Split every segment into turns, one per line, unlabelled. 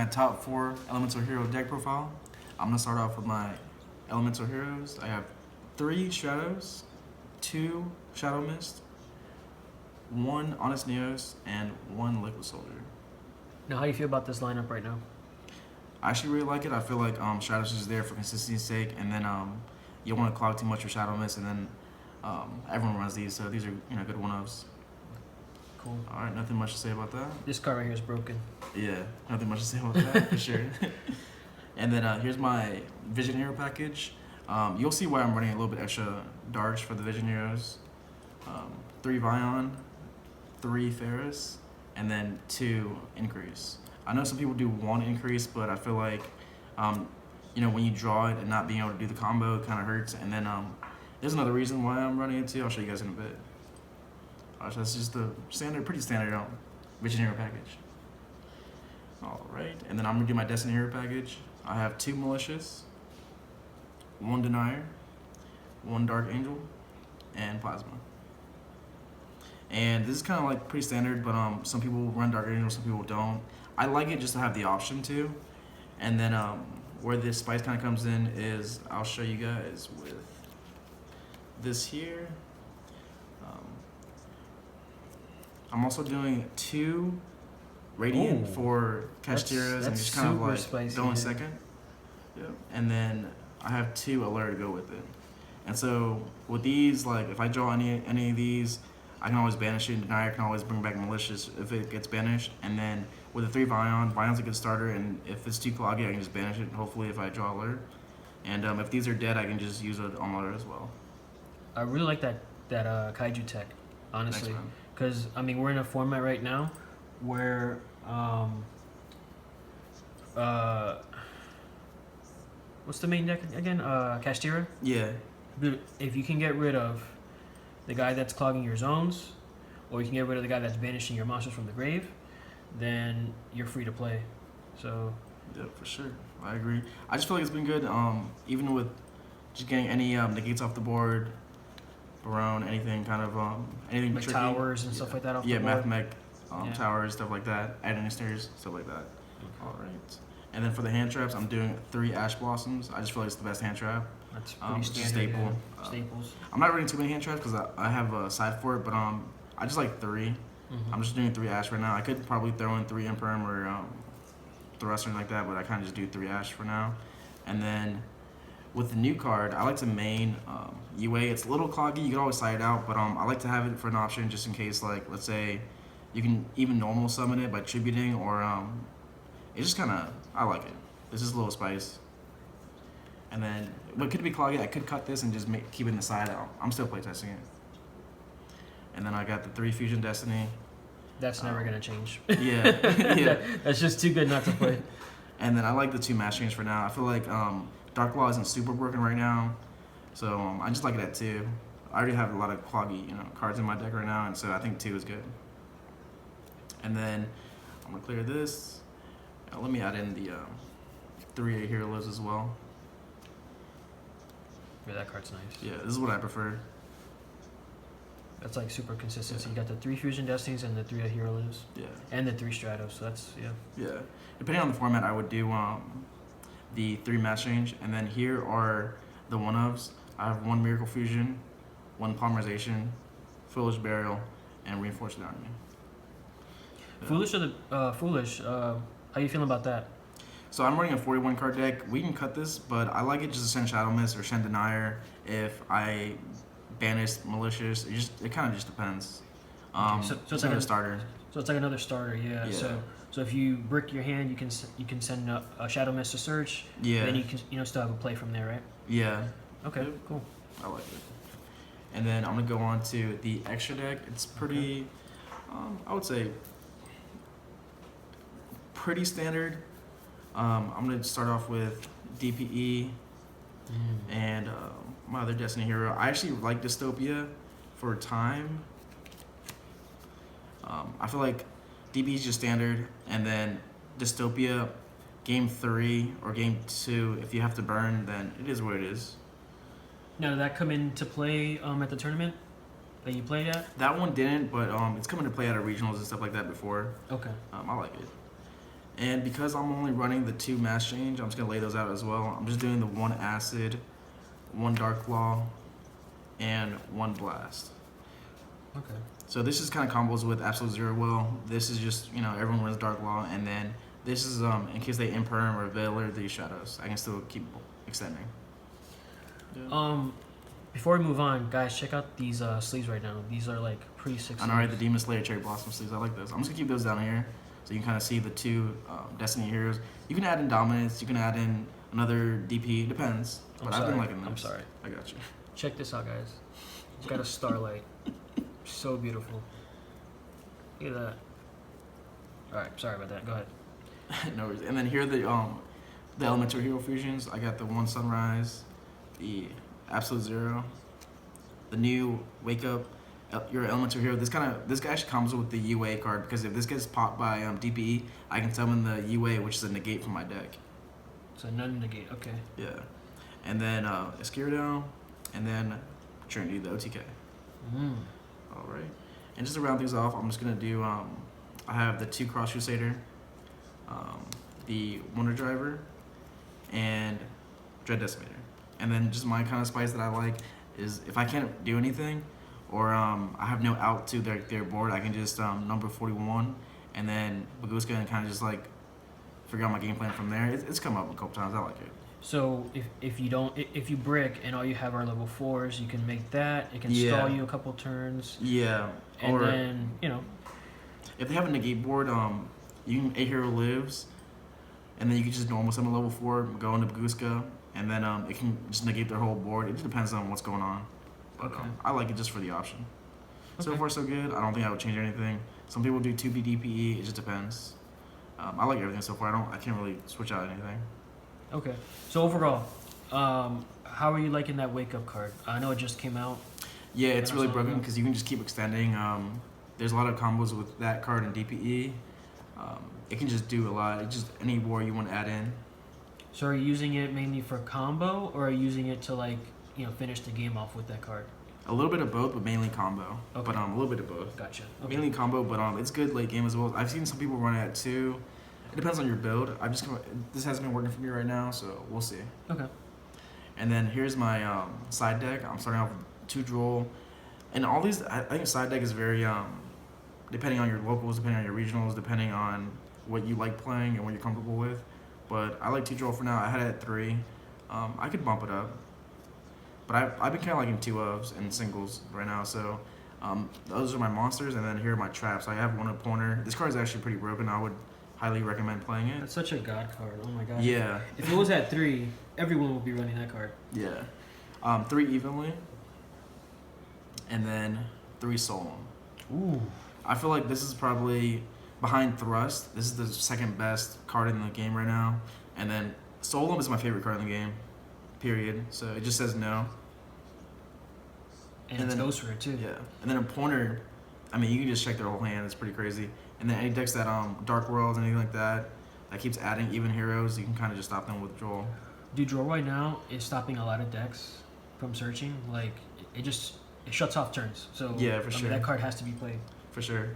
my top 4 Elemental Hero deck profile. I'm gonna start off with my Elemental Heroes. I have 3 Shadows, 2 Shadow Mist, 1 Honest Neos, and 1 Liquid Soldier.
Now, how do you feel about this lineup right now?
I actually really like it. I feel like Shadows is there for consistency's sake, and then you don't want to clog too much with Shadow Mist, and then everyone runs these, so these are good one-ups.
Cool.
All right, nothing much to say about that.
This card right here is broken.
Yeah, nothing much to say about that for sure. And then here's my Vision Hero package. You'll see why I'm running a little bit extra darts for the Vision Heroes. 3 Vion, 3 Ferris, and then 2 Increase. I know some people do 1 Increase, but I feel like, when you draw it and not being able to do the combo, it kind of hurts. And then there's another reason why I'm running it too. I'll show you guys in a bit. So that's just the pretty standard Vision Hero package. All right, and then I'm gonna do my Destiny Hero package. I have 2 Malicious, 1 Denier, 1 Dark Angel, and Plasma. And this is kind of like pretty standard, but some people run Dark Angel, some people don't. I like it just to have the option to. And then where this spice kind of comes in is I'll show you guys with this here. I'm also doing 2 Radiant for Casteras and just kind of like
spicy,
go in second. Yep. And then I have 2 Alert to go with it. And so with these, like if I draw any of these, I can always banish it. Denier can always bring back Malicious if it gets banished. And then with the 3 Vion's a good starter. And if it's too cloggy, I can just banish it. Hopefully, if I draw Alert. And if these are dead, I can just use it on Alert as well.
I really like that Kaiju tech, honestly, because we're in a format right now where what's the main deck again? Castira.
Yeah.
If you can get rid of the guy that's clogging your zones, or you can get rid of the guy that's banishing your monsters from the grave, then you're free to play. So.
Yeah, for sure. I agree. I just feel like it's been good. Even with just getting any negates off the board, Barone, anything kind of anything
like
tricky.
Towers and stuff like that off the board.
Mathmech, towers, stuff like that. Adding stairs, stuff like that.
Okay.
All right. And then for the hand traps, I'm doing 3 Ash Blossoms. I just feel like it's the best hand trap.
That's pretty standard.
Staple.
Yeah. Staples.
I'm not running too many hand traps because I have a side for it, but I just like 3.
Mm-hmm.
I'm just doing 3 Ash right now. I could probably throw in 3 Imperm or Thrust or anything like that, but I kind of just do 3 Ash for now. And then with the new card, I like to main UA. It's a little cloggy. You can always side it out, but I like to have it for an option just in case, like, let's say you can even normal summon it by tributing, or it's just kind of, I like it. It's just a little spice. And then, what could be cloggy, I could cut this and just keep it in the side out. I'm still playtesting it. And then I got the 3 Fusion Destiny.
That's never going to change.
Yeah. Yeah.
That's just too good not to play.
And then I like the 2 Mass Change for now. I feel like Dark Law isn't super broken right now. So I just like it at 2. I already have a lot of cloggy cards in my deck right now, and so I think 2 is good. And then I'm going to clear this. Let me add in the 3 Hero Lives as well.
Yeah, that card's nice.
Yeah, this is what I prefer.
That's like super consistent. So you got the 3 Fusion Destinies and the 3 Hero Lives.
Yeah.
And the 3 Stratos. So that's, yeah.
Yeah. Depending on the format, I would do the 3 Mass Change. And then here are the one-ofs. I have 1 Miracle Fusion, 1 Polymerization, Foolish Burial, and Reinforced Army. Yeah.
Foolish or the Foolish, how you feeling about that?
So I'm running a 41 card deck. We can cut this, but I like it just to send Shadow Mist or send Denier if I banish Malicious. It kind of just depends.
Okay, so it's like
a starter.
So it's like another starter, yeah. So if you brick your hand, you can send a Shadow Mist to search.
Yeah.
Then you can still have a play from there, right?
Yeah.
Okay. Cool.
I like it. And then I'm gonna go on to the extra deck. It's pretty, I would say, pretty standard. I'm gonna start off with DPE and my other Destiny hero. I actually like Dystopia for time. I feel like DPE is just standard, and then Dystopia, game 3 or game 2, if you have to burn, then it is what it is.
Now, did that come into play at the tournament that you played at?
That one didn't, but it's come into play at regionals and stuff like that before.
Okay.
I like it. And because I'm only running the 2 mass change, I'm just gonna lay those out as well. I'm just doing the 1 acid, 1 dark claw, and 1 blast.
Okay.
So this is kind of combos with absolute zero will. This is just everyone runs dark claw, and then this is in case they imperm or veil or these shadows, I can still keep extending. Yeah.
Before we move on, guys, check out these sleeves right now. These are like pretty sick.
And alright, the Demon Slayer Cherry Blossom sleeves. I like those. I'm just gonna keep those down here, so you can kind of see the 2 Destiny heroes. You can add in Dominance. You can add in another DP. Depends. But I've been liking those.
I'm sorry.
I got you.
Check this out, guys. It's got a starlight. So beautiful. Look at that. All right, sorry about that. Go ahead.
No worries. And then here are the Elemental Hero fusions. I got the 1 Sunrise, the Absolute Zero, the new Wake Up, your Elemental Hero. This guy actually comes with the UA card, because if this gets popped by DPE, I can summon the UA, which is a negate from my deck.
So none negate. Okay.
Yeah. And then Escuridao, and then Trinity, the OTK. All right. And just to round things off, I'm just gonna do. I have the 2 Cross Crusader, the Wonder Driver, and Dread Decimator. And then just my kind of spice that I like is if I can't do anything, or I have no out to their board, I can just number 41, and then Baguska, and kind of just like figure out my game plan from there. It's come up a couple times. I like it.
So if you brick and all you have are level 4s, you can make that. It can stall you a couple turns.
Yeah.
And then
if they have a negate board, you can 8 hero lives, and then you can just normal summon level 4, go into Baguska, and then it can just negate their whole board. It just depends on what's going on. But I like it just for the option. Okay. So far so good. I don't think I would change anything. Some people do 2B DPE. It just depends. I like everything so far. I can't really switch out anything.
Okay. So overall, how are you liking that Wake Up card? I know it just came out.
Yeah, it's really broken because you can just keep extending. There's a lot of combos with that card and DPE. It can just do a lot. It's just any war you want to add in.
So are you using it mainly for combo, or are you using it to finish the game off with that card?
A little bit of both, but mainly combo.
Okay.
But a little bit of both.
Gotcha. Okay.
Mainly combo, but it's good late game as well. I've seen some people run it at 2. It depends on your build. This hasn't been working for me right now, so we'll see.
Okay.
And then here's my side deck. I'm starting off with 2 Droll. And all these, I think side deck is very, depending on your locals, depending on your regionals, depending on what you like playing and what you're comfortable with. But I like 2 Droll for now. I had it at 3. I could bump it up. But I've been kind of liking 2 ofs and singles right now. So those are my monsters, and then here are my traps. I have 1 opponent. This card is actually pretty broken. I would highly recommend playing it.
That's such a god card. Oh my god.
Yeah.
If it was at 3, everyone would be running that card.
Yeah. 3 evenly, and then 3 solemn.
Ooh.
I feel like this is probably behind Thrust. This is the second best card in the game right now, and then solemn is my favorite card in the game. Period. So it just says no.
And it's Ghost Rare too.
Yeah. And then a pointer, I mean, you can just check their whole hand. It's pretty crazy. And then any decks that Dark Worlds, anything like that keeps adding even heroes, you can kind of just stop them with Droll.
Dude, Droll right now is stopping a lot of decks from searching. Like it shuts off turns. So
yeah, for sure.
That card has to be played.
For sure.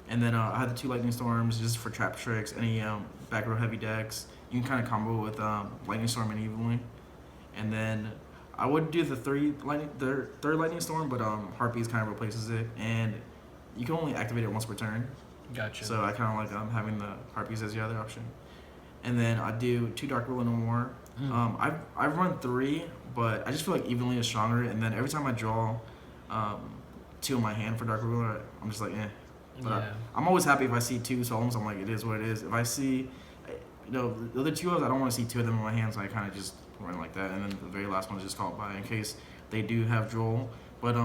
And then I had the 2 Lightning Storms just for trap tricks. Any back row heavy decks, you can kind of combo with Lightning Storm and Evenly. And then I would do the third Lightning Storm, but Harpies kind of replaces it, and you can only activate it once per turn.
Gotcha.
So I kind of like having the Harpies as the other option. And then I do 2 Dark Will and no more. I've run 3, but I just feel like Evenly is stronger. And then every time I draw 2 in my hand for Dark Will, I'm just like, eh. But I'm always happy if I see 2 Solemns. I'm like, it is what it is. If I see, the other 2 of, I don't want to see 2 of them in my hand, so I kind of just run like that. And then the very last one is just called by in case they do have Droll. But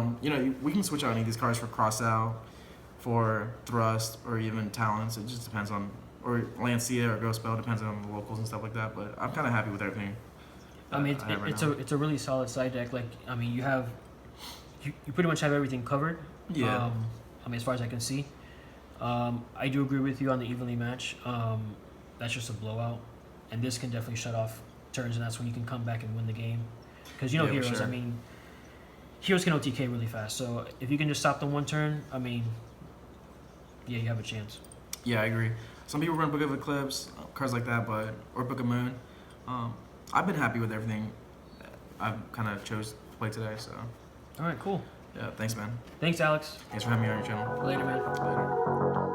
we can switch out any of these cards for Cross Out, for Thrust, or even Talents. It just depends on, or Lancia or Ghost Spell, depends on the locals and stuff like that. But I'm kind of happy with everything.
I mean, it's a really solid side deck. Like, I mean, you pretty much have everything covered.
Yeah.
I mean, as far as I can see, I do agree with you on the Evenly match. That's just a blowout, and this can definitely shut off turns, and that's when you can come back and win the game. Because heroes,
sure.
I mean, heroes can OTK really fast. So if you can just stop them one turn, I mean, yeah, you have a chance.
Yeah, I agree. Some people run Book of Eclipse, cards like that, or Book of Moon. I've been happy with everything I've kind of chose to play today. So
All right, cool.
yeah, thanks, man.
Thanks, Alex.
Thanks for having me on your channel.
Later, man.
Later.